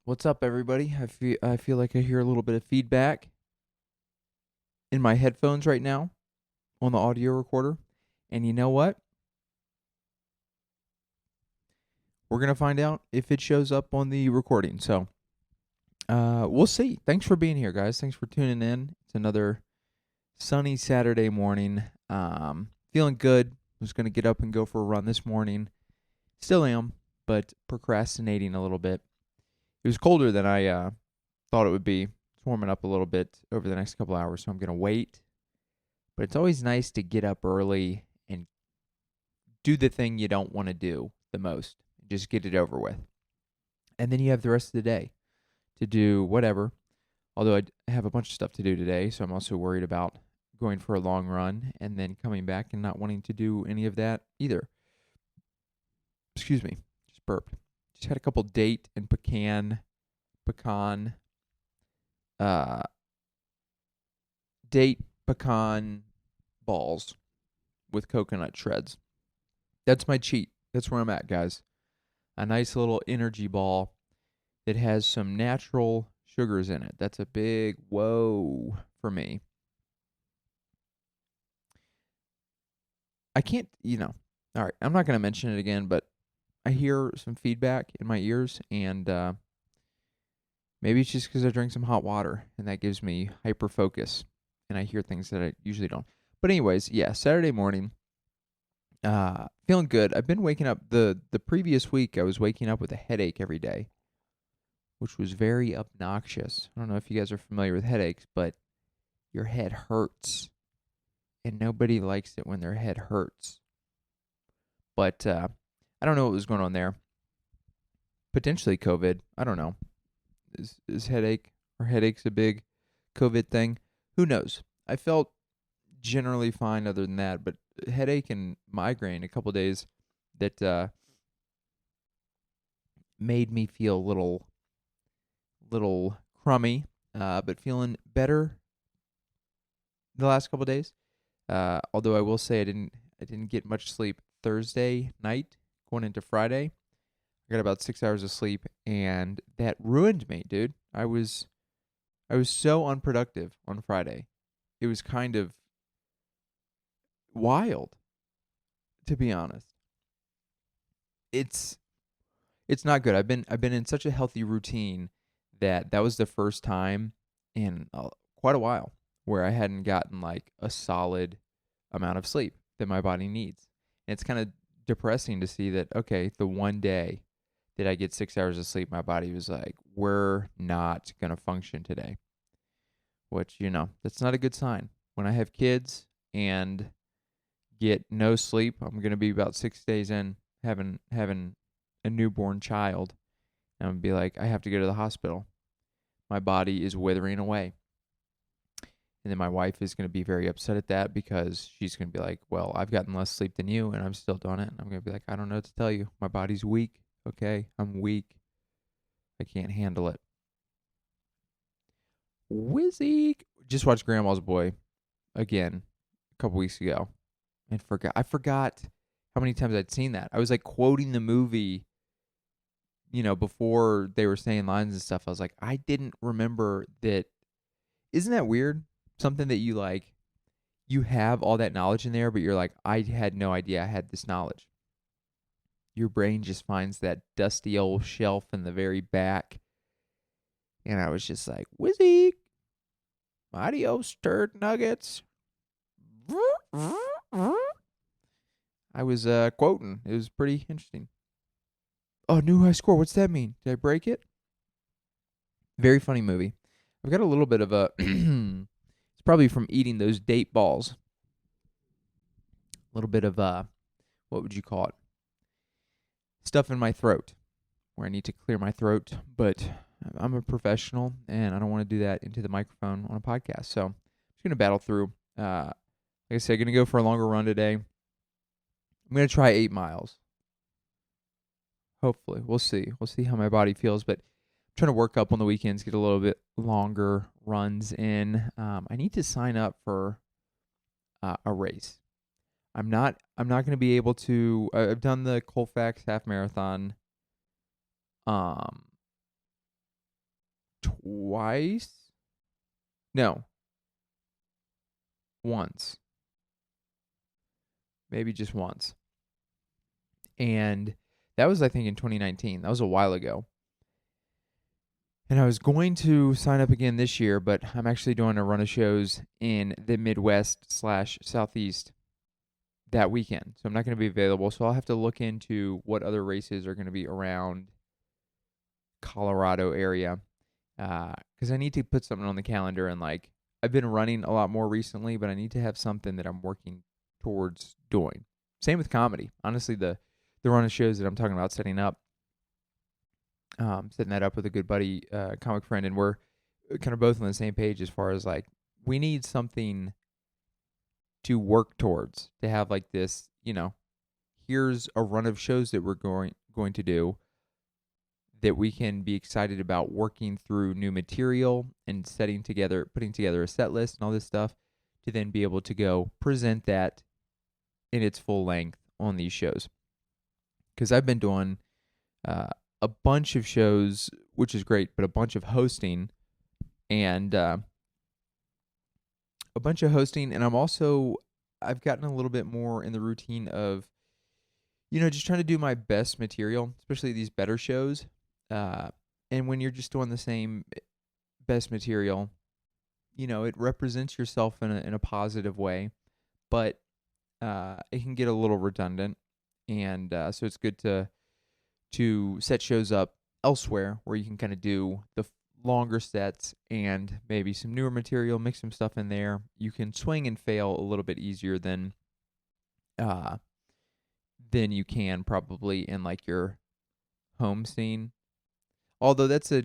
What's up, everybody? I feel like I hear a little bit of feedback in my headphones right now on the audio recorder. And you know what? We're gonna find out if it shows up on the recording. So, we'll see. Thanks for being here, guys. Thanks for tuning in. It's another sunny Saturday morning. Feeling good. Was gonna get up and go for a run this morning. Still am, but procrastinating a little bit. It was colder than I thought it would be. It's warming up a little bit over the next couple hours, so I'm gonna wait. But it's always nice to get up early and do the thing you don't want to do the most. Just get it over with. And then you have the rest of the day to do whatever. Although I have a bunch of stuff to do today, so I'm also worried about going for a long run and then coming back and not wanting to do any of that either. Excuse me, just burped. Just had a couple date and pecan, uh, date pecan balls with coconut shreds. That's my cheat. That's where I'm at, guys. A nice little energy ball that has some natural sugars in it. That's a big whoa for me. I can't, all right, I'm not going to mention it again, but I hear some feedback in my ears, and maybe it's just because I drink some hot water, and that gives me hyper focus, and I hear things that I usually don't. But anyways, yeah, Saturday morning, feeling good. I've been waking up the previous week. I was waking up with a headache every day, which was very obnoxious. I don't know if you guys are familiar with headaches, but your head hurts, and nobody likes it when their head hurts. But I don't know what was going on there. Potentially COVID. I don't know. Is headaches a big COVID thing? Who knows? I felt generally fine other than that, but headache and migraine a couple days that made me feel a little crummy, but feeling better the last couple days. Although I will say I didn't get much sleep Thursday night going into Friday. I got about 6 hours of sleep, and that ruined me, dude. I was so unproductive on Friday. It was kind of wild, to be honest. It's it's not good. I've been in such a healthy routine that was the first time in quite a while where I hadn't gotten like a solid amount of sleep that my body needs. And it's kind of depressing to see that okay, the one day that I get 6 hours of sleep, my body was like, "We're not gonna function today," which that's not a good sign. When I have kids and get no sleep, I'm gonna be about 6 days in having a newborn child, and I'm gonna be like, I have to go to the hospital. My body is withering away. And then my wife is going to be very upset at that because she's going to be like, well, I've gotten less sleep than you and I'm still doing it. And I'm going to be like, I don't know what to tell you. My body's weak. Okay. I'm weak. I can't handle it. Wizzy. Just watched Grandma's Boy again a couple weeks ago and I forgot how many times I'd seen that. I was like quoting the movie, before they were saying lines and stuff. I was like, I didn't remember that. Isn't that weird? Something that you have all that knowledge in there, but you're like, I had no idea I had this knowledge. Your brain just finds that dusty old shelf in the very back. And I was just like, Wizzy, adios, turd nuggets. I was quoting. It was pretty interesting. Oh, new high score. What's that mean? Did I break it? Very funny movie. I've got a little bit of a it's probably from eating those date balls. A little bit of what would you call it? Stuff in my throat where I need to clear my throat, but I'm a professional and I don't want to do that into the microphone on a podcast. So I'm just going to battle through. Like I said, going to go for a longer run today. I'm going to try 8 miles. Hopefully. We'll see. We'll see how my body feels, but I'm trying to work up on the weekends, get a little bit longer runs in. I need to sign up for a race. I'm not going to be able to. I've done the Colfax half marathon. twice. No, once. Maybe just once. And that was, I think, in 2019. That was a while ago. And I was going to sign up again this year, but I'm actually doing a run of shows in the Midwest/Southeast that weekend. So I'm not going to be available. So I'll have to look into what other races are going to be around Colorado area. Because I need to put something on the calendar. And like, I've been running a lot more recently, but I need to have something that I'm working towards doing. Same with comedy. Honestly, the run of shows that I'm talking about setting up, setting that up with a good buddy, comic friend, and we're kind of both on the same page as far as like, we need something to work towards, to have like this, here's a run of shows that we're going to do that we can be excited about, working through new material and putting together a set list and all this stuff to then be able to go present that in its full length on these shows. Because I've been doing a bunch of shows, which is great, but a bunch of hosting, and I've gotten a little bit more in the routine of, just trying to do my best material, especially these better shows. And when you're just doing the same best material, it represents yourself in a positive way, but it can get a little redundant, and so it's good to set shows up elsewhere where you can kind of do the longer sets and maybe some newer material, mix some stuff in there. You can swing and fail a little bit easier than you can probably in like your home scene. Although that's a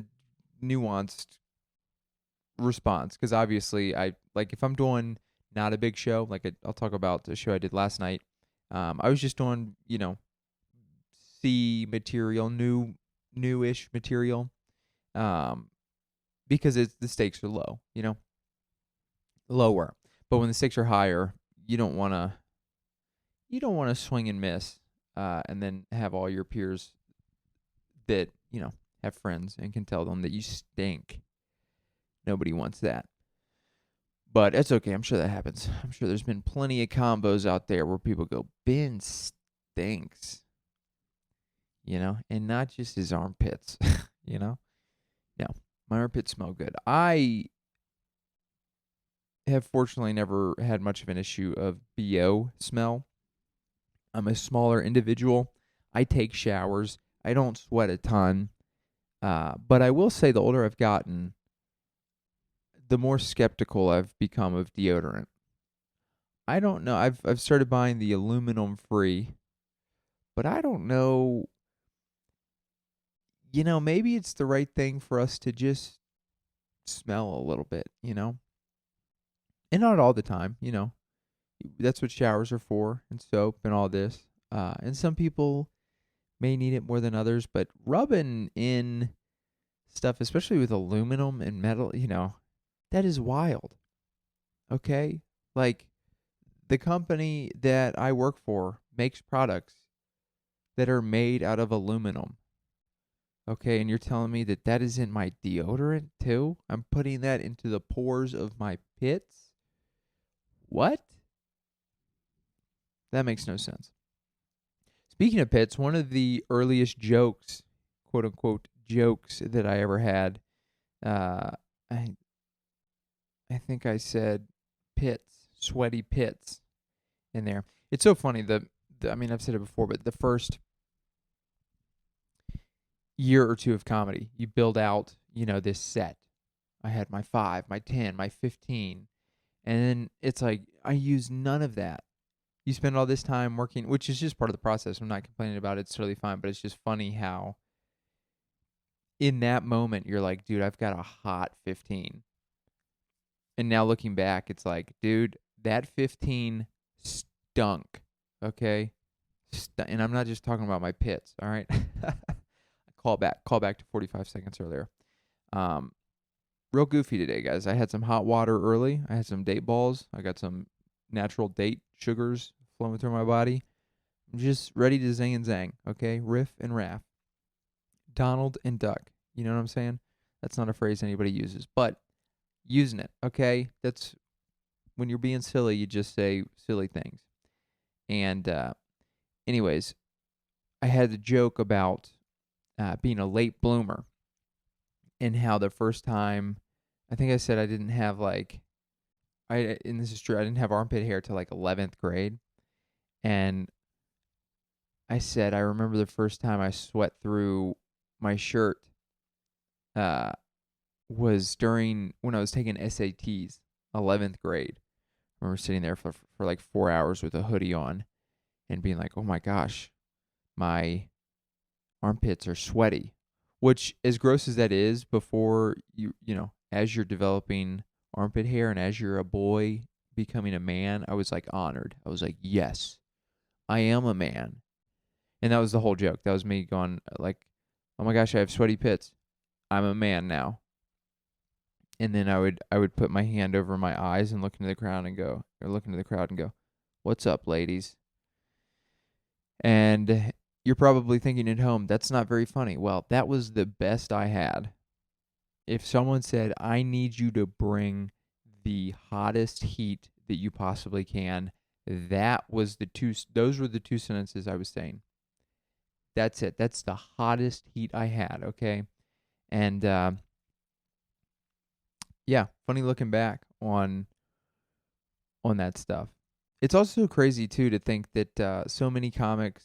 nuanced response, because obviously if I'm doing not a big show, I'll talk about the show I did last night. I was just doing, C material, newish material, because the stakes are low, lower. But when the stakes are higher, you don't want to swing and miss, and then have all your peers that have friends and can tell them that you stink. Nobody wants that. But it's okay. I'm sure that happens. I'm sure there's been plenty of combos out there where people go, Ben stinks. And not just his armpits, No, my armpits smell good. I have fortunately never had much of an issue of BO smell. I'm a smaller individual. I take showers. I don't sweat a ton. But I will say the older I've gotten, the more skeptical I've become of deodorant. I don't know. I've started buying the aluminum free, but I don't know. Maybe it's the right thing for us to just smell a little bit, And not all the time, That's what showers are for, and soap and all this. And some people may need it more than others, but rubbing in stuff, especially with aluminum and metal, that is wild. Okay? Like, the company that I work for makes products that are made out of aluminum. Okay, and you're telling me that is in my deodorant too? I'm putting that into the pores of my pits? What? That makes no sense. Speaking of pits, one of the earliest jokes, quote unquote jokes, that I ever had, I think I said pits, sweaty pits in there. It's so funny. I've said it before, but the first year or two of comedy, you build out, this set. I had my 5, my 10, my 15. And then it's like, I use none of that. You spend all this time working, which is just part of the process. I'm not complaining about it. It's totally fine. But it's just funny how in that moment, you're like, dude, I've got a hot 15. And now looking back, it's like, dude, that 15 stunk. Okay? And I'm not just talking about my pits. All right? Call back to 45 seconds earlier. Real goofy today, guys. I had some hot water early. I had some date balls. I got some natural date sugars flowing through my body. I'm just ready to zing and zang, okay? Riff and raff. Donald and Duck. You know what I'm saying? That's not a phrase anybody uses, but using it, okay? That's when you're being silly, you just say silly things. And anyways, I had the joke about being a late bloomer and how the first time, I think I said I didn't have and this is true, I didn't have armpit hair till like 11th grade. And I said, I remember the first time I sweat through my shirt uh, was during when I was taking SATs, 11th grade. I remember sitting there for like 4 hours with a hoodie on and being like, oh my gosh, my armpits are sweaty. Which, as gross as that is, before as you're developing armpit hair and as you're a boy becoming a man, I was like honored. I was like, yes, I am a man. And that was the whole joke. That was me going like, oh my gosh, I have sweaty pits. I'm a man now. And then I would put my hand over my eyes and look into the crowd and go, what's up, ladies? And you're probably thinking at home, that's not very funny. Well, that was the best I had. If someone said, I need you to bring the hottest heat that you possibly can, those were the two sentences I was saying. That's it. That's the hottest heat I had, okay? And yeah, funny looking back on that stuff. It's also crazy too to think that so many comics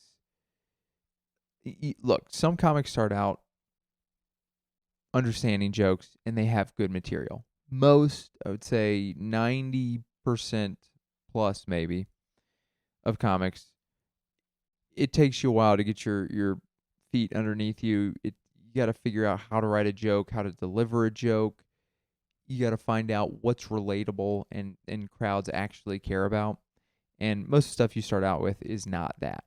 look, some comics start out understanding jokes and they have good material. Most, I would say 90% plus maybe of comics, it takes you a while to get your feet underneath you. You got to figure out how to write a joke, how to deliver a joke. You got to find out what's relatable and crowds actually care about. And most of the stuff you start out with is not that.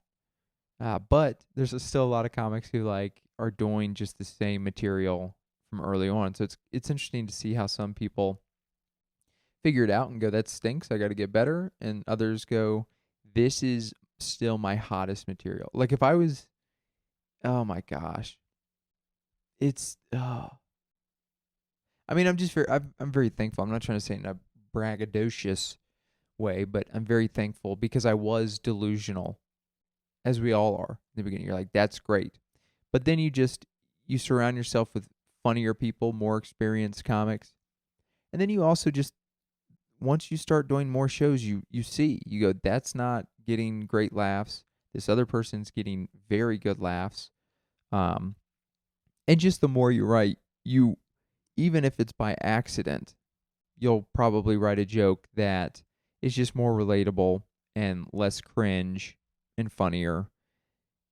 But there's still a lot of comics who are doing just the same material from early on. So it's interesting to see how some people figure it out and go, that stinks, I got to get better. And others go, this is still my hottest material. Like if I was, oh my gosh, it's, I mean, I'm very thankful. I'm not trying to say it in a braggadocious way, but I'm very thankful because I was delusional, as we all are in the beginning. You're like, that's great. But then you surround yourself with funnier people, more experienced comics. And then you also just, once you start doing more shows, you go, that's not getting great laughs. This other person's getting very good laughs. And just the more you write, even if it's by accident, you'll probably write a joke that is just more relatable and less cringe and funnier.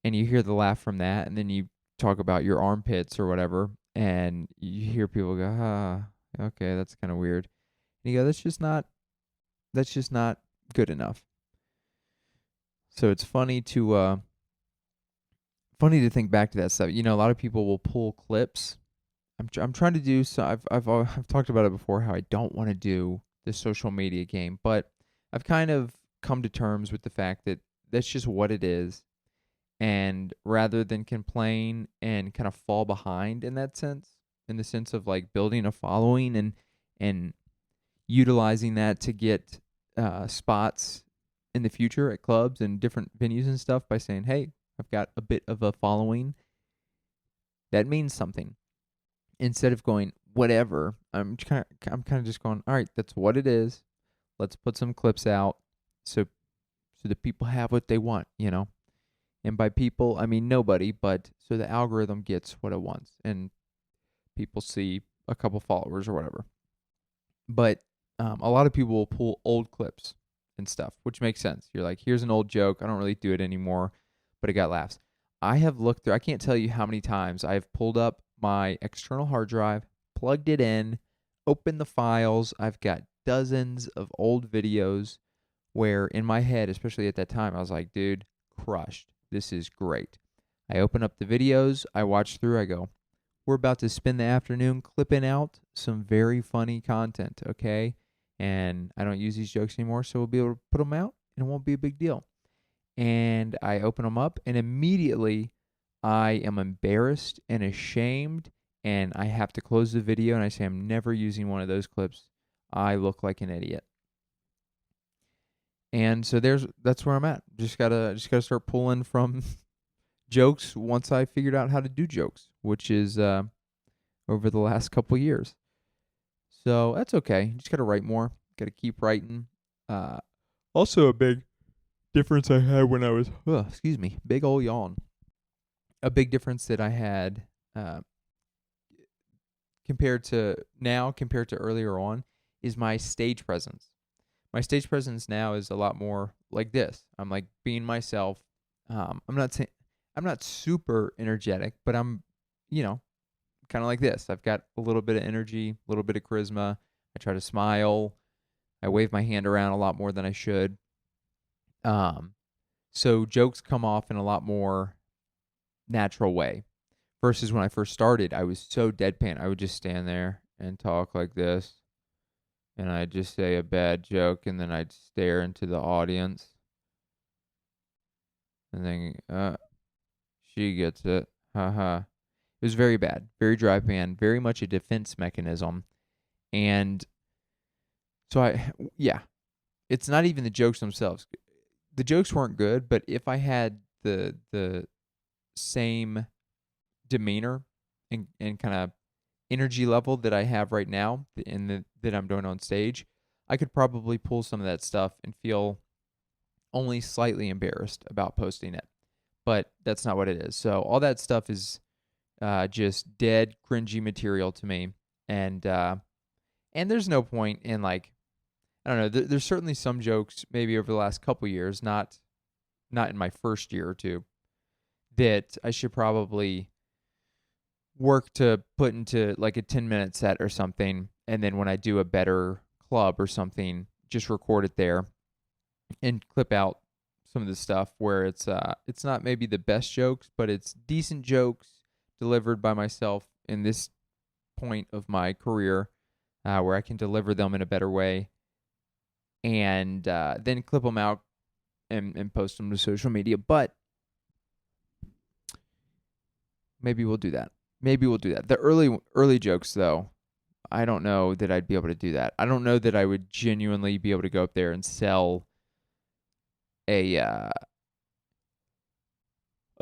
And you hear the laugh from that, and then you talk about your armpits or whatever, and you hear people go, okay, that's kind of weird. And you go, that's just not good enough. So it's funny to think back to that stuff. A lot of people will pull clips. I'm trying to do so. I've talked about it before how I don't want to do the social media game, but I've kind of come to terms with the fact that that's just what it is. And rather than complain and kind of fall behind in that sense, in the sense of like building a following and utilizing that to get spots in the future at clubs and different venues and stuff by saying, hey, I've got a bit of a following, that means something. Instead of going, whatever, I'm kind of just going, all right, that's what it is. Let's put some clips out so the people have what they want, And by people, I mean nobody, but so the algorithm gets what it wants and people see a couple followers or whatever. But a lot of people will pull old clips and stuff, which makes sense. You're like, here's an old joke. I don't really do it anymore, but it got laughs. I have looked through, I can't tell you how many times I've pulled up my external hard drive, plugged it in, opened the files. I've got dozens of old videos where in my head, especially at that time, I was like, dude, crushed. This is great. I open up the videos, I watch through, I go, we're about to spend the afternoon clipping out some very funny content, okay? And I don't use these jokes anymore, so we'll be able to put them out, and it won't be a big deal. And I open them up, and immediately I am embarrassed and ashamed and I have to close the video and I say I'm never using one of those clips, I look like an idiot. And so that's where I'm at. Just gotta start pulling from jokes once I figured out how to do jokes, which is over the last couple years. So that's okay. Just gotta write more. Gotta keep writing. Also a big difference I had when I was big ol' yawn. A big difference that I had compared to earlier on is my stage presence. My stage presence now is a lot more like this. I'm like being myself. I'm not super energetic, but I'm, kind of like this. I've got a little bit of energy, a little bit of charisma. I try to smile. I wave my hand around a lot more than I should. So jokes come off in a lot more natural way. Versus when I first started, I was so deadpan. I would just stand there and talk like this. And I'd just say a bad joke, and then I'd stare into the audience. And then, she gets it. Haha. It was very bad. Very dry pan. Very much a defense mechanism. And so it's not even the jokes themselves. The jokes weren't good, but if I had the same demeanor and kind of energy level that I have right now and that I'm doing on stage, I could probably pull some of that stuff and feel only slightly embarrassed about posting it. But that's not what it is. So all that stuff is just dead, cringy material to me. And there's no point in I don't know, there's certainly some jokes maybe over the last couple years, not in my first year or two, that I should probably work to put into a 10-minute set or something, and then when I do a better club or something, just record it there and clip out some of the stuff where it's not maybe the best jokes, but it's decent jokes delivered by myself in this point of my career, where I can deliver them in a better way, and then clip them out and post them to social media. But maybe we'll do that. The early jokes, though, I don't know that I'd be able to do that. I don't know that I would genuinely be able to go up there and sell a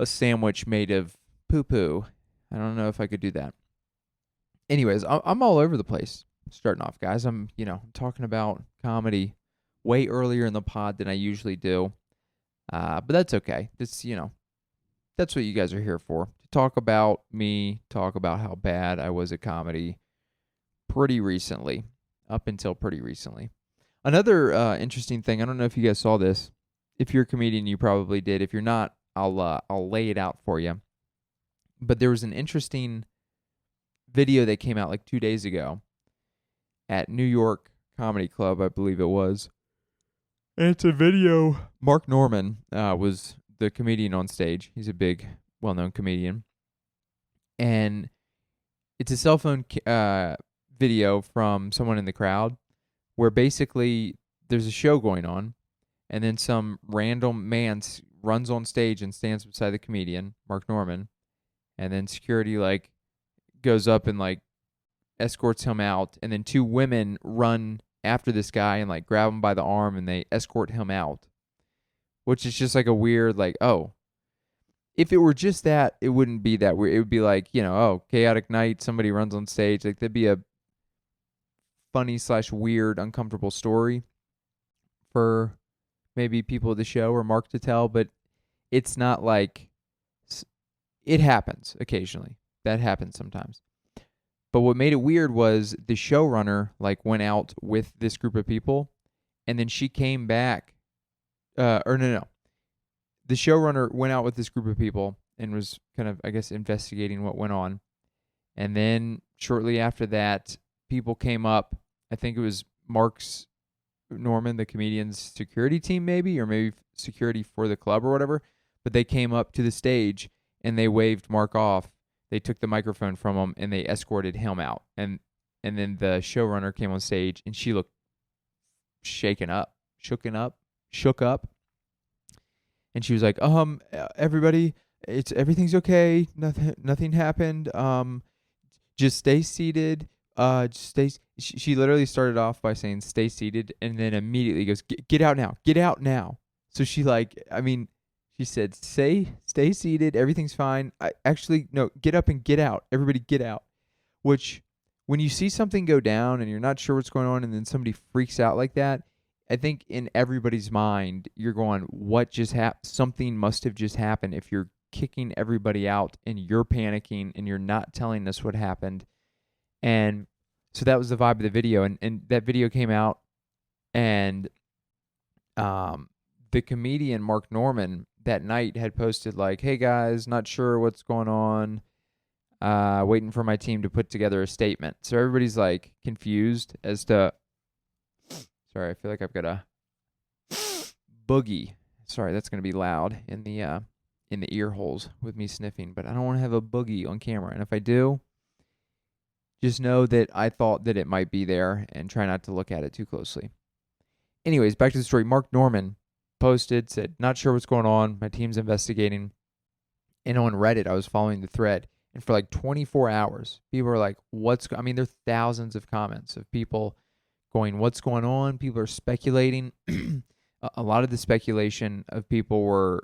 sandwich made of poo-poo. I don't know if I could do that. Anyways, I'm all over the place starting off, guys. I'm talking about comedy way earlier in the pod than I usually do. But that's okay. That's what you guys are here for. To talk about me, talk about how bad I was at comedy up until pretty recently. Another interesting thing, I don't know if you guys saw this. If you're a comedian, you probably did. If you're not, I'll lay it out for you. But there was an interesting video that came out 2 days ago at New York Comedy Club, I believe it was. And it's a video. Mark Norman was the comedian on stage. He's a big, well-known comedian. And it's a cell phone video from someone in the crowd where basically there's a show going on, and then some random man runs on stage and stands beside the comedian, Mark Norman, and then security goes up and escorts him out, and then two women run after this guy and grab him by the arm and they escort him out, which is just a weird oh, if it were just that, it wouldn't be that weird. It would be chaotic night, somebody runs on stage, there'd be a funny / weird, uncomfortable story for maybe people at the show or Mark to tell, but it's not it happens occasionally. That happens sometimes. But what made it weird was the showrunner went out with this group of people, and then she came back. The showrunner went out with this group of people and was kind of, I guess, investigating what went on. And then shortly after that, people came up. I think it was Mark's Norman, the comedian's security team, maybe, or maybe security for the club or whatever. But they came up to the stage and they waved Mark off. They took the microphone from him and they escorted him out. And then the showrunner came on stage and she looked shook up. And she was like, everybody, everything's okay. Nothing happened. just stay seated. Just stay. She literally started off by saying stay seated, and then immediately goes get out now, get out now. So she she said stay seated, everything's fine. Actually no, get up and get out. Everybody get out. Which when you see something go down and you're not sure what's going on, and then somebody freaks out like that, I think in everybody's mind you're going, what just happened? Something must have just happened if you're kicking everybody out and you're panicking and you're not telling us what happened. And so that was the vibe of the video. And that video came out, and the comedian Mark Norman that night had posted like, hey guys, not sure what's going on. Waiting for my team to put together a statement. So everybody's like confused as to, sorry, I feel like I've got a boogie. Sorry, that's going to be loud in the ear holes with me sniffing, but I don't want to have a boogie on camera. And if I do, just know that I thought that it might be there, and try not to look at it too closely. Anyways, back to the story. Mark Norman posted, said, not sure what's going on. My team's investigating. And on Reddit, I was following the thread. And for like 24 hours, people were like, there are thousands of comments of people going, what's going on? People are speculating. A lot of the speculation of people were,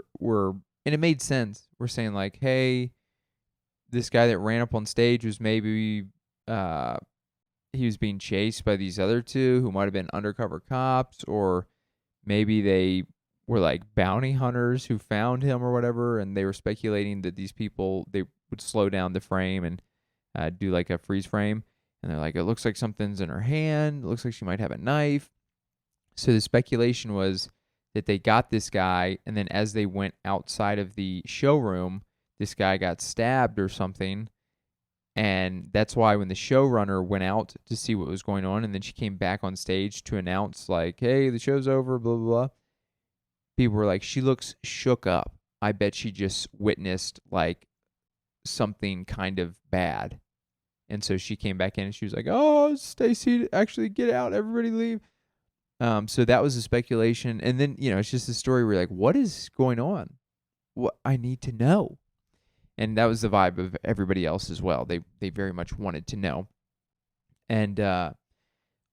and it made sense. We're saying like, hey, this guy that ran up on stage was maybe, he was being chased by these other two who might have been undercover cops, or maybe they were like bounty hunters who found him or whatever, and they were speculating that these people, they would slow down the frame and do like a freeze frame, and they're like, it looks like something's in her hand, it looks like she might have a knife. So the speculation was that they got this guy, and then as they went outside of the showroom, this guy got stabbed or something. And that's why when the showrunner went out to see what was going on, and then she came back on stage to announce like, hey, the show's over, blah, blah, blah, people were like, she looks shook up. I bet she just witnessed like something kind of bad. And so she came back in and she was like, oh, stay seated. Actually, get out. Everybody leave. So that was the speculation. And then, it's just a story where you're like, what is going on? What I need to know. And that was the vibe of everybody else as well. They very much wanted to know. And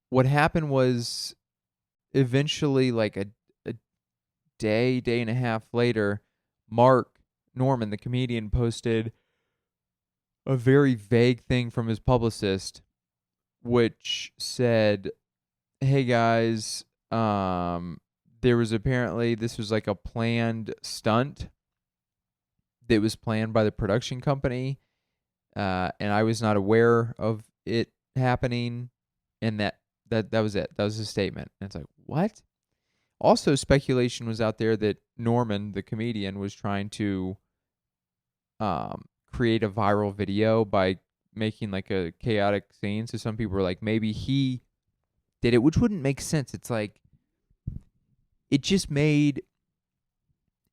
what happened was eventually, like a day and a half later, Mark Norman, the comedian, posted a very vague thing from his publicist, which said, hey guys, there was apparently, this was like a planned stunt that was planned by the production company, and I was not aware of it happening, and that was it. That was his statement. And it's like, what? Also, speculation was out there that Norman, the comedian, was trying to create a viral video by making like a chaotic scene. So some people were like, maybe he did it, which wouldn't make sense. It's like, it just made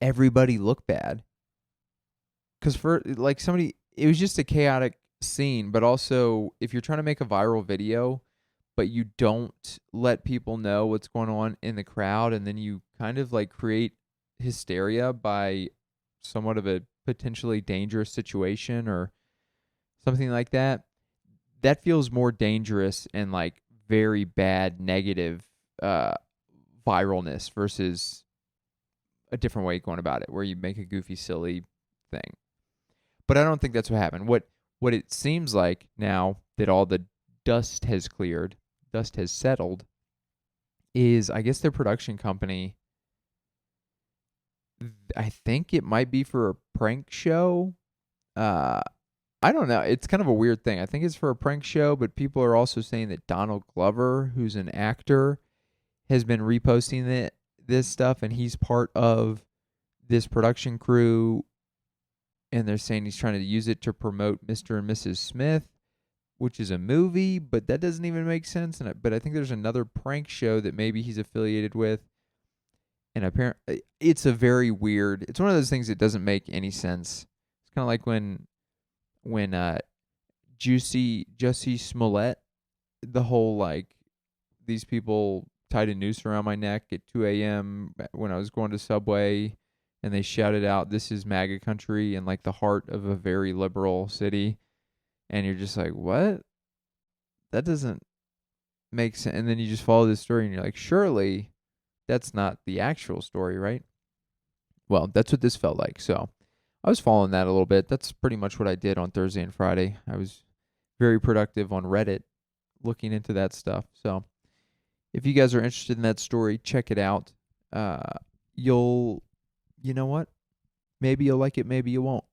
everybody look bad. Because for like somebody, it was just a chaotic scene, but also if you're trying to make a viral video, but you don't let people know what's going on in the crowd, and then you kind of like create hysteria by somewhat of a potentially dangerous situation or something like that, that feels more dangerous and like very bad negative viralness versus a different way going about it where you make a goofy, silly thing. But I don't think that's what happened. What it seems like now that all the dust has cleared, dust has settled, is I guess their production company, I think it might be for a prank show. I don't know. It's kind of a weird thing. I think it's for a prank show, but people are also saying that Donald Glover, who's an actor, has been reposting this stuff, and he's part of this production crew. And they're saying he's trying to use it to promote Mr. and Mrs. Smith, which is a movie, but that doesn't even make sense. But I think there's another prank show that maybe he's affiliated with. And apparently, it's a very weird. It's one of those things that doesn't make any sense. It's kind of like when Jussie Smollett, the whole like these people tied a noose around my neck at 2 a.m. when I was going to Subway, and they shouted out, "This is MAGA country," in like the heart of a very liberal city. And you're just like, what? That doesn't make sense. And then you just follow this story and you're like, surely that's not the actual story, right? Well, that's what this felt like. So I was following that a little bit. That's pretty much what I did on Thursday and Friday. I was very productive on Reddit looking into that stuff. So if you guys are interested in that story, check it out. You'll, you know what? Maybe you'll like it, maybe you won't.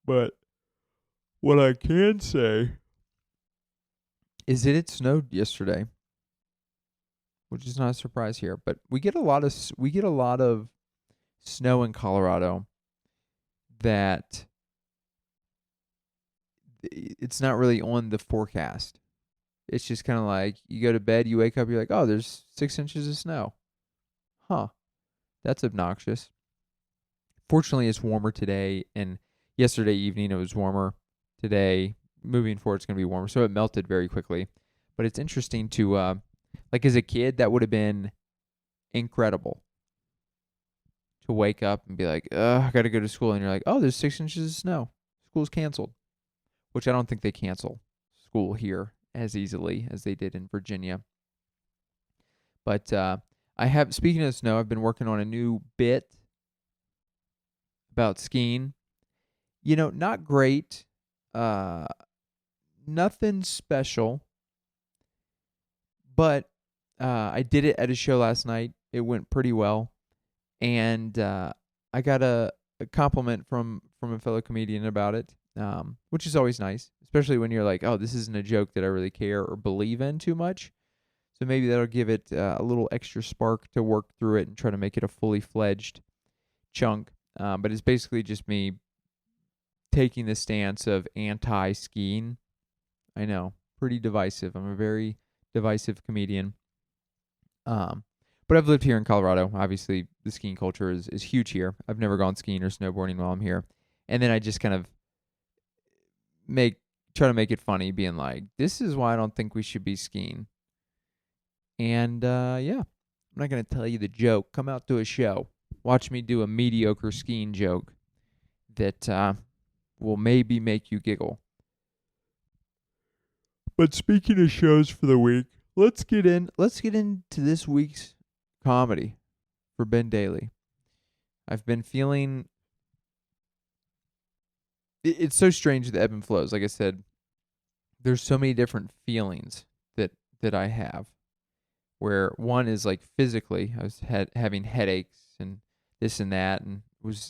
But what I can say is that it snowed yesterday, which is not a surprise here. But we get a lot of snow in Colorado that it's not really on the forecast. It's just kind of like you go to bed, you wake up, you're like, oh, there's 6 inches of snow. Huh. That's obnoxious. Fortunately, it's warmer today, and yesterday evening it was warmer. Today, moving forward, it's going to be warmer, so it melted very quickly. But it's interesting to, like as a kid, that would have been incredible to wake up and be like, I got to go to school, and you're like, oh, there's 6 inches of snow. School's canceled, which I don't think they cancel school here as easily as they did in Virginia. But speaking of snow, I've been working on a new bit about skiing. Not great. Nothing special. But I did it at a show last night. It went pretty well. And I got a compliment from a fellow comedian about it, which is always nice, especially when you're like, oh, this isn't a joke that I really care or believe in too much. So maybe that'll give it a little extra spark to work through it and try to make it a fully fledged chunk. But it's basically just me taking the stance of anti-skiing. I know, pretty divisive. I'm a very divisive comedian. But I've lived here in Colorado. Obviously, the skiing culture is huge here. I've never gone skiing or snowboarding while I'm here. And then I just kind of try to make it funny, being like, this is why I don't think we should be skiing. And yeah, I'm not going to tell you the joke. Come out to a show. Watch me do a mediocre skiing joke that will maybe make you giggle. But speaking of shows for the week, let's get into this week's comedy for Ben Dailey. I've been feeling it's so strange, the ebb and flows. Like I said, there's so many different feelings that I have. Where one is like physically, I was having headaches and this and that, and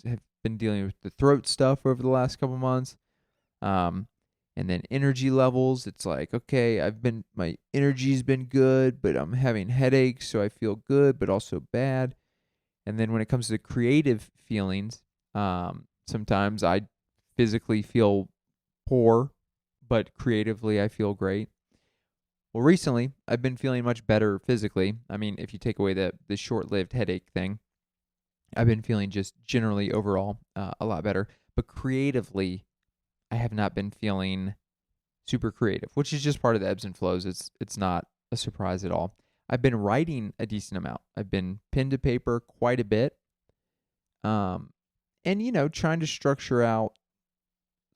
have been dealing with the throat stuff over the last couple months. And then energy levels, it's like, okay, my energy's been good, but I'm having headaches, so I feel good, but also bad. And then when it comes to creative feelings, sometimes I physically feel poor, but creatively I feel great. Well, recently, I've been feeling much better physically. I mean, if you take away the short-lived headache thing, I've been feeling just generally overall a lot better. But creatively, I have not been feeling super creative, which is just part of the ebbs and flows. It's not a surprise at all. I've been writing a decent amount. I've been pen to paper quite a bit. And, trying to structure out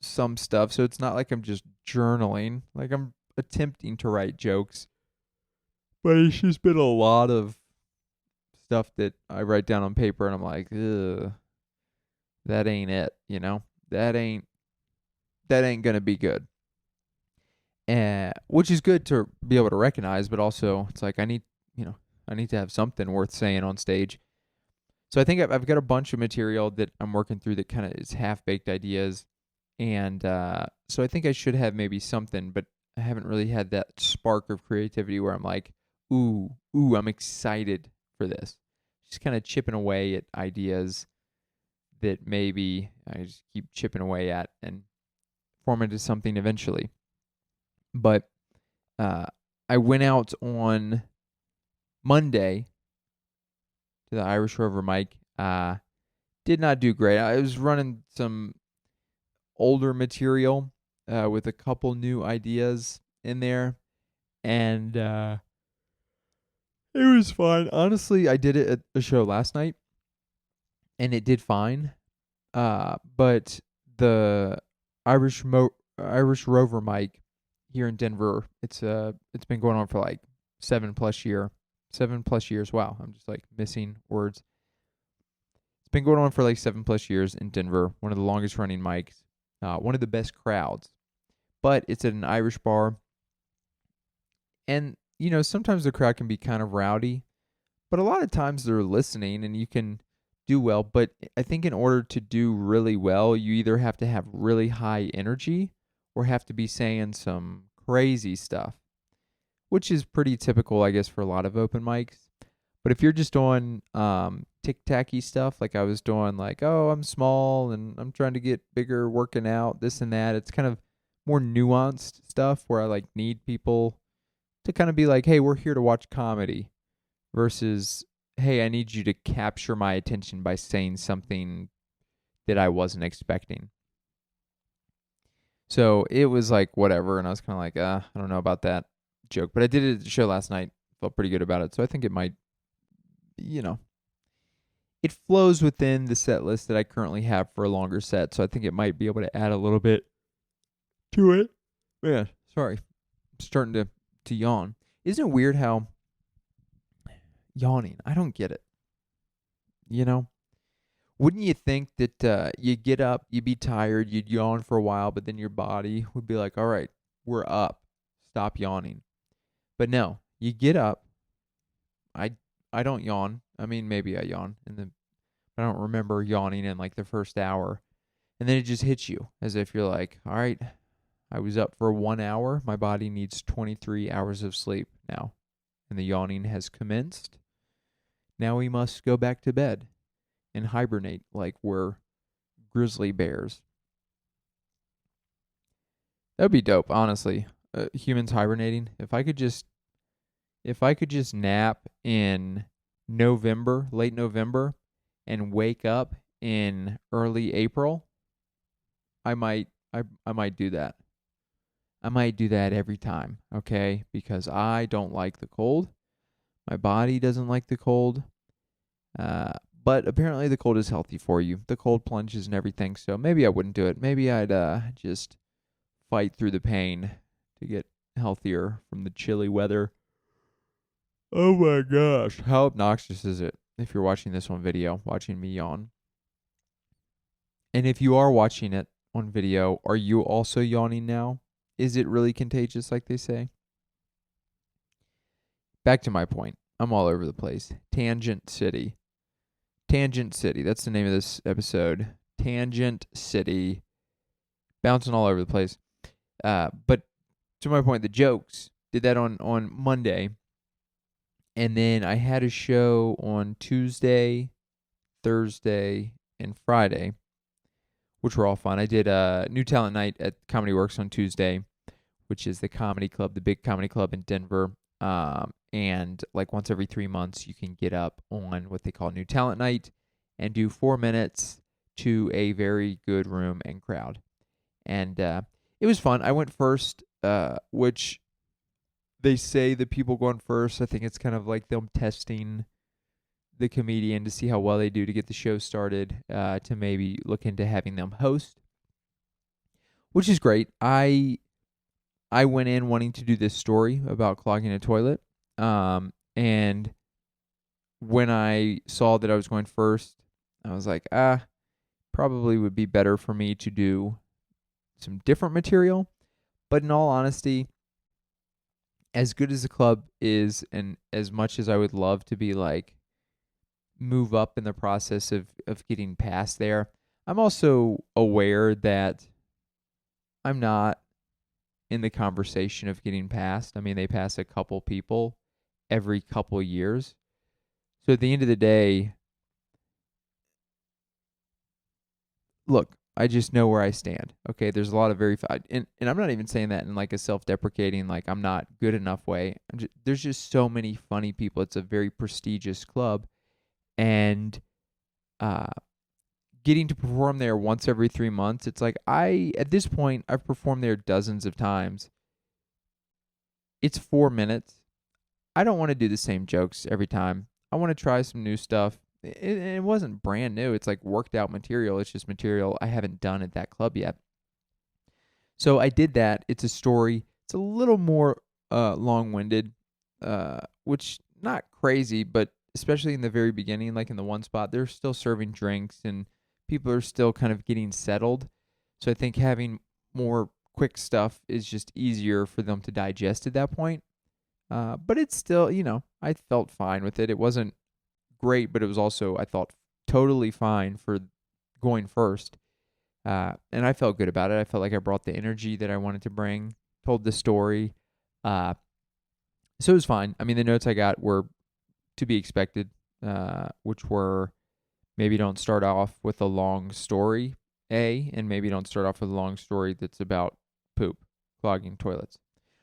some stuff. So it's not like I'm just journaling. Like I'm attempting to write jokes. But it's just been a lot of stuff that I write down on paper and I'm like, ugh, that ain't it, That ain't gonna be good. Which is good to be able to recognize, but also it's like I need to have something worth saying on stage. So I think I've got a bunch of material that I'm working through that kind of is half-baked ideas. And so I think I should have maybe something, but I haven't really had that spark of creativity where I'm like, ooh, I'm excited for this. Just kind of chipping away at ideas that maybe I just keep chipping away at and form into something eventually. But I went out on Monday to the Irish Rover mic. Did not do great. I was running some older material with a couple new ideas in there, and it was fine. Honestly, I did it at a show last night, and it did fine. But the Irish Rover mic here in Denver. It's been going on for like 7+ years. Wow, I'm just like missing words. It's been going on for like 7+ years in Denver. One of the longest running mics. One of the best crowds. But it's at an Irish bar. And, sometimes the crowd can be kind of rowdy. But a lot of times they're listening and you can do well. But I think in order to do really well, you either have to have really high energy or have to be saying some crazy stuff, which is pretty typical, I guess, for a lot of open mics. But if you're just doing tic-tacky stuff, like I was doing, like, oh, I'm small and I'm trying to get bigger, working out, this and that, it's kind of more nuanced stuff where I like need people to kind of be like, hey, we're here to watch comedy versus, hey, I need you to capture my attention by saying something that I wasn't expecting. So it was like whatever, and I was kind of like, I don't know about that joke. But I did it at the show last night. Felt pretty good about it. So I think it might, it flows within the set list that I currently have for a longer set. So I think it might be able to add a little bit to it. Yeah, sorry. I'm starting to yawn. Isn't it weird how yawning, I don't get it. Wouldn't you think that you get up, you'd be tired, you'd yawn for a while, but then your body would be like, all right, we're up. Stop yawning. But no, you get up. I don't yawn. I mean, maybe I yawn, I don't remember yawning in like the first hour. And then it just hits you as if you're like, all right, I was up for 1 hour. My body needs 23 hours of sleep now. And the yawning has commenced. Now we must go back to bed and hibernate like we're grizzly bears. That would be dope, honestly. Humans hibernating. If I could just nap in November, late November, and wake up in early April, I might do that. I might do that every time, okay? Because I don't like the cold. My body doesn't like the cold. But apparently the cold is healthy for you. The cold plunges and everything, so maybe I wouldn't do it. Maybe I'd just fight through the pain to get healthier from the chilly weather. Oh my gosh. How obnoxious is it if you're watching this on video, watching me yawn? And if you are watching it on video, are you also yawning now? Is it really contagious like they say? Back to my point. I'm all over the place. Tangent City. Tangent City. That's the name of this episode. Tangent City. Bouncing all over the place. But to my point, the jokes. Did that on Monday. And then I had a show on Tuesday, Thursday, and Friday, which were all fun. I did a New Talent Night at Comedy Works on Tuesday, which is the comedy club, the big comedy club in Denver. And like once every 3 months, you can get up on what they call New Talent Night and do 4 minutes to a very good room and crowd. And it was fun. I went first, which they say the people going first, I think it's kind of like them testing the comedian to see how well they do to get the show started, to maybe look into having them host, which is great. I went in wanting to do this story about clogging a toilet, and when I saw that I was going first, I was like, probably would be better for me to do some different material. But in all honesty, as good as the club is, and as much as I would love to be like, move up in the process of getting past there, I'm also aware that I'm not in the conversation of getting past. I mean, they pass a couple people every couple years. So at the end of the day, look, I just know where I stand. Okay, there's a lot of and I'm not even saying that in like a self-deprecating, like I'm not good enough way. There's just so many funny people. It's a very prestigious club, and getting to perform there once every 3 months, it's like at this point, I've performed there dozens of times. It's 4 minutes. I don't want to do the same jokes every time. I want to try some new stuff. It wasn't brand new. It's like worked out material. It's just material I haven't done at that club yet. So I did that. It's a story. It's a little more long-winded, which not crazy, but especially in the very beginning, like in the one spot, they're still serving drinks and people are still kind of getting settled. So I think having more quick stuff is just easier for them to digest at that point. But it's still, I felt fine with it. It wasn't great, but it was also, I thought, totally fine for going first. And I felt good about it. I felt like I brought the energy that I wanted to bring, told the story. Uh, so it was fine. I mean, the notes I got were to be expected, which were maybe don't start off with a long story, and maybe don't start off with a long story that's about poop, clogging toilets,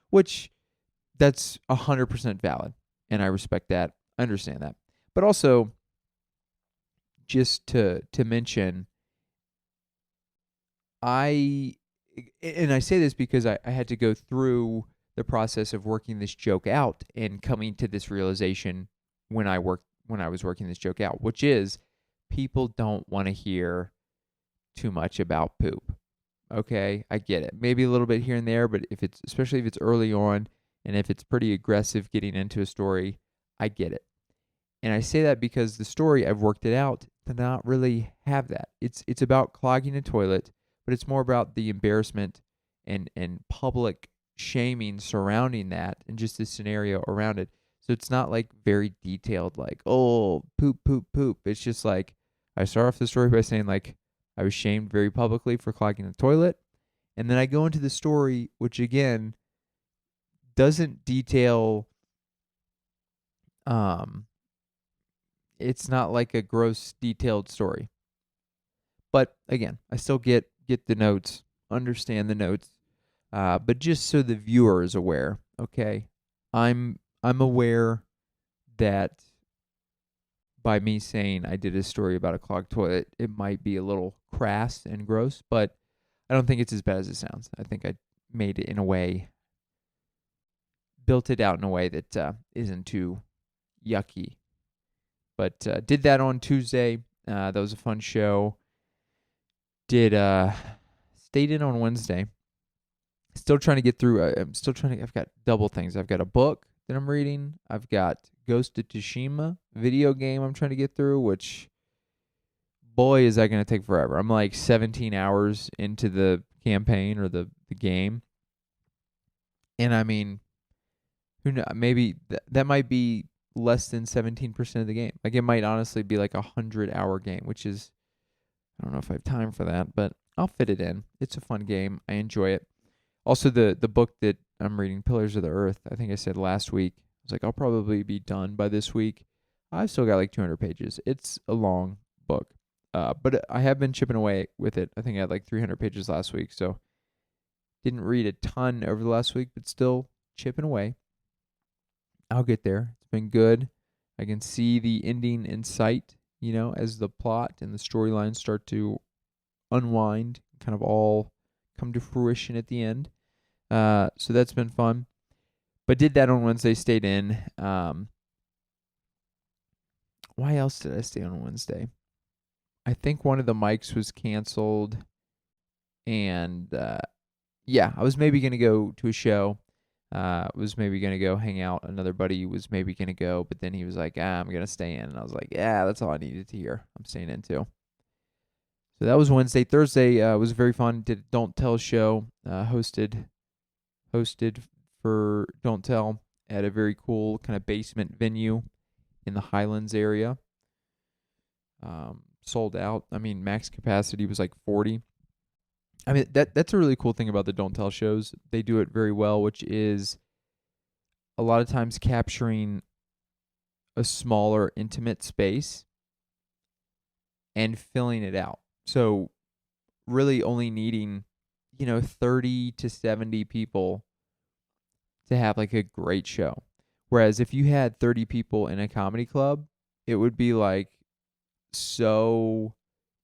which that's 100% valid. And I respect that. I understand that. But also, just to mention, I say this because I had to go through the process of working this joke out and coming to this realization when I was working this joke out, which is people don't want to hear too much about poop. Okay, I get it. Maybe a little bit here and there, but especially if it's early on and if it's pretty aggressive getting into a story, I get it. And I say that because the story, I've worked it out to not really have that. It's about clogging a toilet, but it's more about the embarrassment and public shaming surrounding that and just the scenario around it. So it's not like very detailed, like, oh, poop, poop, poop. It's just like I start off the story by saying, like, I was shamed very publicly for clogging the toilet. And then I go into the story, which again doesn't detail it's not like a gross detailed story. But again, I still get the notes, understand the notes. But just so the viewer is aware, okay? I'm aware that by me saying I did a story about a clogged toilet, it might be a little crass and gross, but I don't think it's as bad as it sounds. I think I made it in a way, built it out in a way that isn't too yucky. But did that on Tuesday. That was a fun show. Stayed in on Wednesday. Still trying to get through. I've got double things. I've got a book that I'm reading. I've got Ghost of Tsushima video game I'm trying to get through, which, boy, is that going to take forever. I'm like 17 hours into the campaign or the game. And I mean, who knows? Maybe that might be less than 17% of the game. Like, it might honestly be like 100-hour game, which is, I don't know if I have time for that, but I'll fit it in. It's a fun game. I enjoy it. Also, the book that I'm reading, Pillars of the Earth, I think I said last week, I was like, I'll probably be done by this week. I've still got like 200 pages. It's a long book, but I have been chipping away with it. I think I had like 300 pages last week, so didn't read a ton over the last week, but still chipping away. I'll get there. It's been good. I can see the ending in sight, as the plot and the storylines start to unwind, kind of all come to fruition at the end. So that's been fun. But did that on Wednesday, stayed in. Why else did I stay on Wednesday? I think one of the mics was canceled. And I was maybe going to go to a show. Was maybe going to go hang out. Another buddy was maybe going to go, but then he was like, I'm going to stay in. And I was like, yeah, that's all I needed to hear. I'm staying in too. So that was Wednesday. Thursday was very fun. Did a Don't Tell show. Hosted for Don't Tell at a very cool kind of basement venue in the Highlands area. Sold out. I mean, max capacity was like 40. I mean, that's a really cool thing about the Don't Tell shows. They do it very well, which is a lot of times capturing a smaller, intimate space and filling it out. So really only needing, 30 to 70 people to have like a great show. Whereas if you had 30 people in a comedy club, it would be like so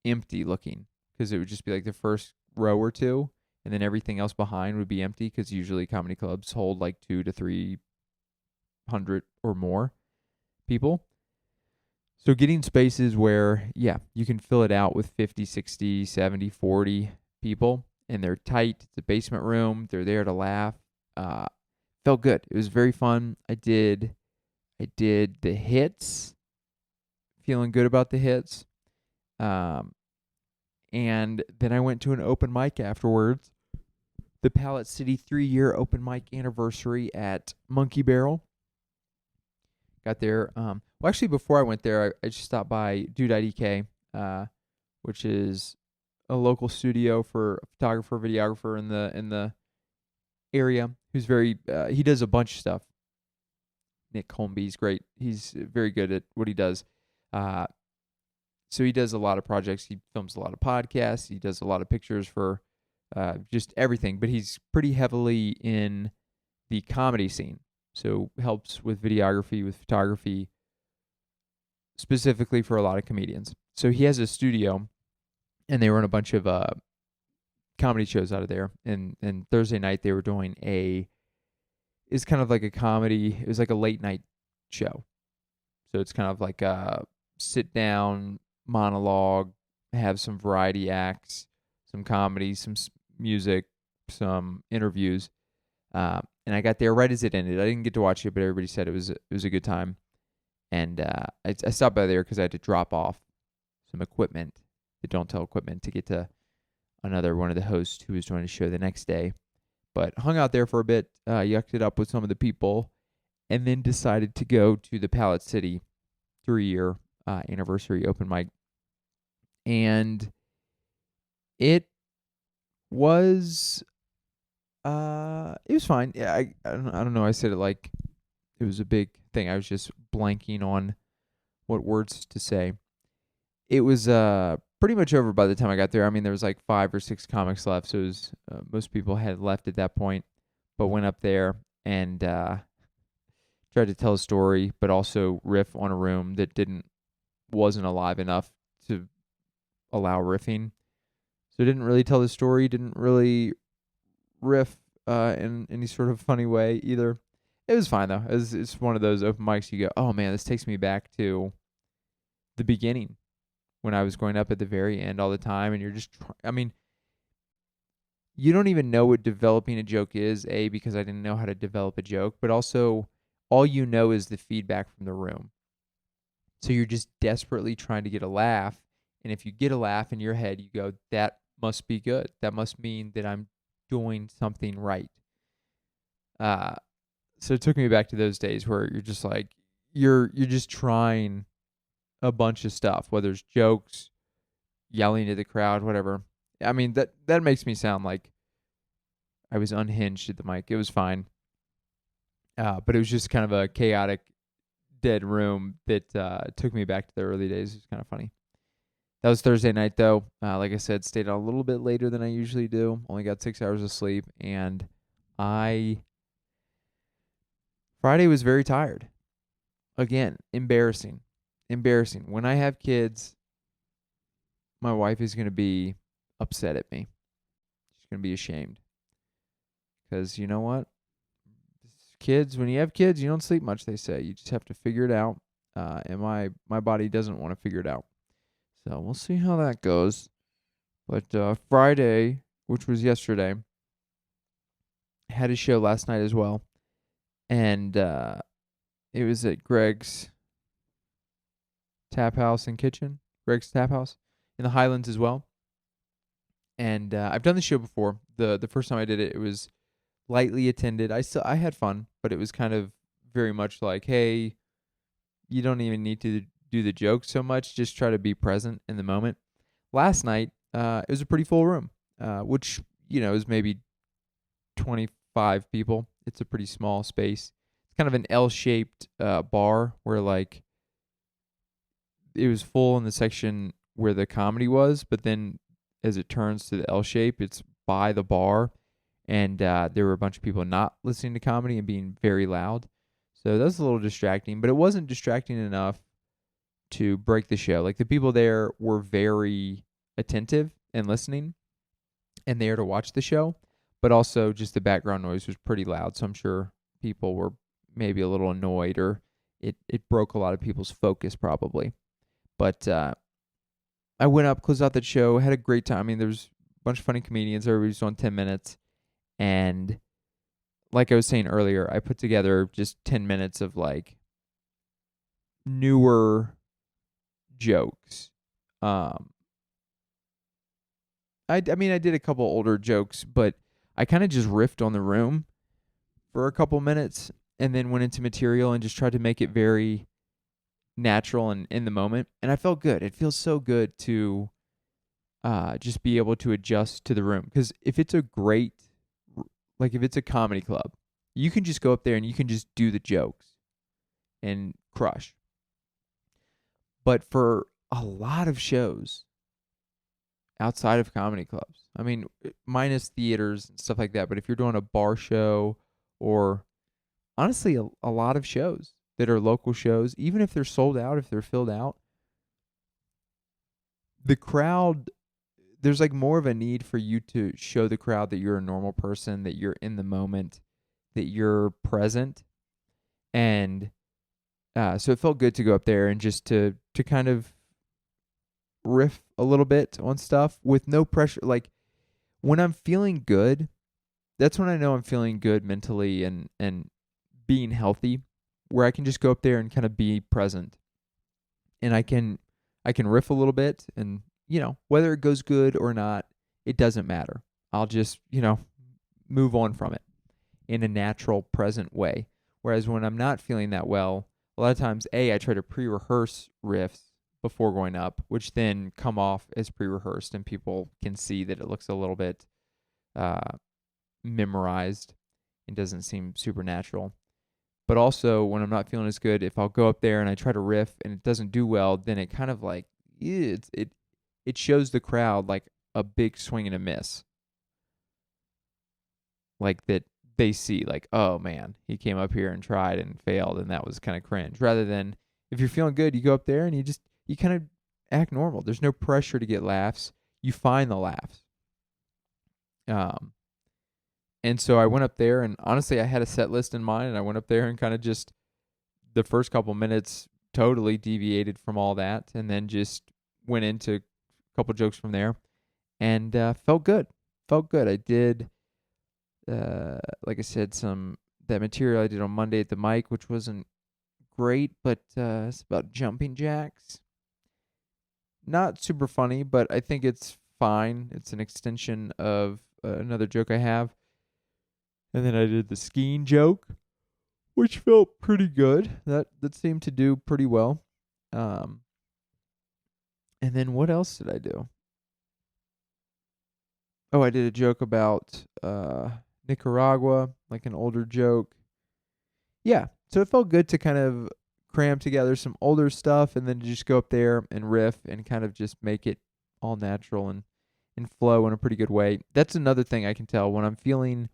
empty looking because it would just be like the first row or two, and then everything else behind would be empty because usually comedy clubs hold like 200 to 300 or more people. So getting spaces where, you can fill it out with 50, 60, 70, 40 people and they're tight. It's a basement room. They're there to laugh. Felt good. It was very fun. I did the hits. Feeling good about the hits. And then I went to an open mic afterwards. The Pallet City 3-year open mic anniversary at Monkey Barrel. Got there. Well, actually, before I went there, I just stopped by Dude IDK, which is a local studio for a photographer, videographer in the area. Who's very he does a bunch of stuff. Nick Holmby's great. He's very good at what he does. So he does a lot of projects. He films a lot of podcasts. He does a lot of pictures for just everything. But he's pretty heavily in the comedy scene. So helps with videography, with photography, specifically for a lot of comedians. So he has a studio, and they run a bunch of comedy shows out of there. And Thursday night they were doing it's kind of like a comedy. It was like a late night show. So it's kind of like a sit down monologue, have some variety acts, some comedy, some music, some interviews. And I got there right as it ended. I didn't get to watch it, but everybody said it was a good time. And I stopped by there because I had to drop off some equipment, the Don't Tell equipment, to get to another one of the hosts who was doing a show the next day. But hung out there for a bit, yucked it up with some of the people, and then decided to go to the Pallet City 3-year anniversary open mic. And it was fine. Yeah, I don't know. I said it like it was a big thing. I was just blanking on what words to say. It was pretty much over by the time I got there. I mean, there was like 5 or 6 comics left, so it was, most people had left at that point. But went up there and tried to tell a story, but also riff on a room that wasn't alive enough to allow riffing. So didn't really tell the story. Didn't really riff in any sort of funny way either. It was fine though. It's one of those open mics you go, oh man, this takes me back to the beginning when I was going up at the very end all the time, and you're just you don't even know what developing a joke is, A, because I didn't know how to develop a joke, but also all you know is the feedback from the room. So you're just desperately trying to get a laugh, and if you get a laugh in your head, you go, that must be good. That must mean that I'm doing something right. So it took me back to those days where you're just like, you're just trying a bunch of stuff, whether it's jokes, yelling at the crowd, whatever. I mean, that makes me sound like I was unhinged at the mic. It was fine. But it was just kind of a chaotic, dead room that took me back to the early days. It was kind of funny. That was Thursday night, though. Like I said, stayed out a little bit later than I usually do. Only got 6 hours of sleep. And Friday was very tired. Again, embarrassing. When I have kids, my wife is going to be upset at me. She's going to be ashamed. Because you know what? Kids, when you have kids, you don't sleep much, they say. You just have to figure it out. And my body doesn't want to figure it out. So we'll see how that goes. But Friday, which was yesterday, had a show last night as well. And it was at Greg's Tap House and Kitchen. Greg's Tap House in the Highlands as well. And I've done the show before. The first time I did it, it was lightly attended. I had fun, but it was kind of very much like, hey, you don't even need to do the jokes so much. Just try to be present in the moment. Last night, it was a pretty full room, which, is maybe 25 people. It's a pretty small space. It's kind of an L-shaped bar where, like, it was full in the section where the comedy was, but then as it turns to the L shape, it's by the bar, and there were a bunch of people not listening to comedy and being very loud. So that was a little distracting, but it wasn't distracting enough to break the show. Like, the people there were very attentive and listening and there to watch the show, but also just the background noise was pretty loud, so I'm sure people were maybe a little annoyed, or it broke a lot of people's focus probably. But I went up, closed out that show, had a great time. I mean, there's bunch of funny comedians. Everybody's doing 10 minutes. And like I was saying earlier, I put together just 10 minutes of like newer jokes. I mean, I did a couple older jokes, but I kind of just riffed on the room for a couple minutes and then went into material and just tried to make it very natural and in the moment. And I felt good. It feels so good to just be able to adjust to the room. Because if it's a comedy club, you can just go up there and you can just do the jokes and crush. But for a lot of shows outside of comedy clubs, I mean, minus theaters and stuff like that, but if you're doing a bar show or honestly a lot of shows that are local shows, even if they're sold out, if they're filled out, the crowd, there's like more of a need for you to show the crowd that you're a normal person, that you're in the moment, that you're present. And so it felt good to go up there and just to kind of riff a little bit on stuff with no pressure. Like when I'm feeling good, that's when I know I'm feeling good mentally and being healthy, where I can just go up there and kind of be present. And I can riff a little bit, and whether it goes good or not, it doesn't matter. I'll just, move on from it in a natural, present way. Whereas when I'm not feeling that well, a lot of times, I try to pre-rehearse riffs before going up, which then come off as pre-rehearsed, and people can see that it looks a little bit memorized and doesn't seem supernatural. But also, when I'm not feeling as good, if I'll go up there and I try to riff and it doesn't do well, then it kind of like, it shows the crowd like a big swing and a miss. Like that they see like, oh man, he came up here and tried and failed, and that was kind of cringe. Rather than if you're feeling good, you go up there and you kind of act normal. There's no pressure to get laughs. You find the laughs. And so I went up there, and honestly, I had a set list in mind, and I went up there and kind of just the first couple minutes totally deviated from all that, and then just went into a couple jokes from there, and felt good. Felt good. I did, like I said, that material I did on Monday at the mic, which wasn't great, but it's about jumping jacks. Not super funny, but I think it's fine. It's an extension of another joke I have. And then I did the skiing joke, which felt pretty good. That seemed to do pretty well. And then what else did I do? Oh, I did a joke about Nicaragua, like an older joke. Yeah, so it felt good to kind of cram together some older stuff and then just go up there and riff and kind of just make it all natural and flow in a pretty good way. That's another thing I can tell when I'm feeling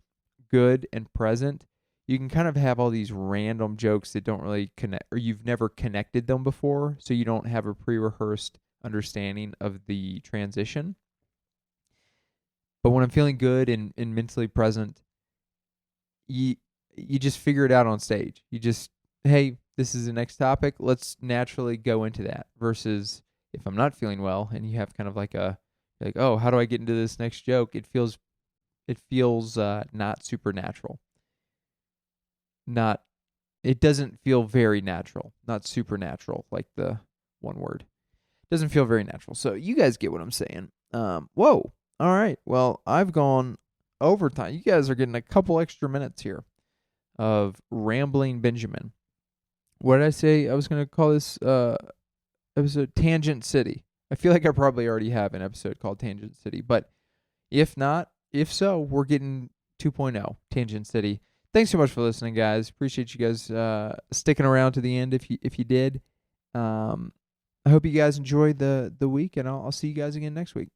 good and present. You can kind of have all these random jokes that don't really connect, or you've never connected them before, so you don't have a pre-rehearsed understanding of the transition. But when I'm feeling good and mentally present, you just figure it out on stage. You just, hey, this is the next topic. Let's naturally go into that. Versus if I'm not feeling well and you have kind of like oh, how do I get into this next joke? It feels not supernatural. It doesn't feel very natural. Not supernatural, like the one word. Doesn't feel very natural. So you guys get what I'm saying. Whoa. All right. Well, I've gone overtime. You guys are getting a couple extra minutes here of Rambling Benjamin. What did I say I was going to call this episode? Tangent City. I feel like I probably already have an episode called Tangent City, but if so, we're getting 2.0, Tangent City. Thanks so much for listening, guys. Appreciate you guys sticking around to the end if you did. I hope you guys enjoyed the week, and I'll see you guys again next week.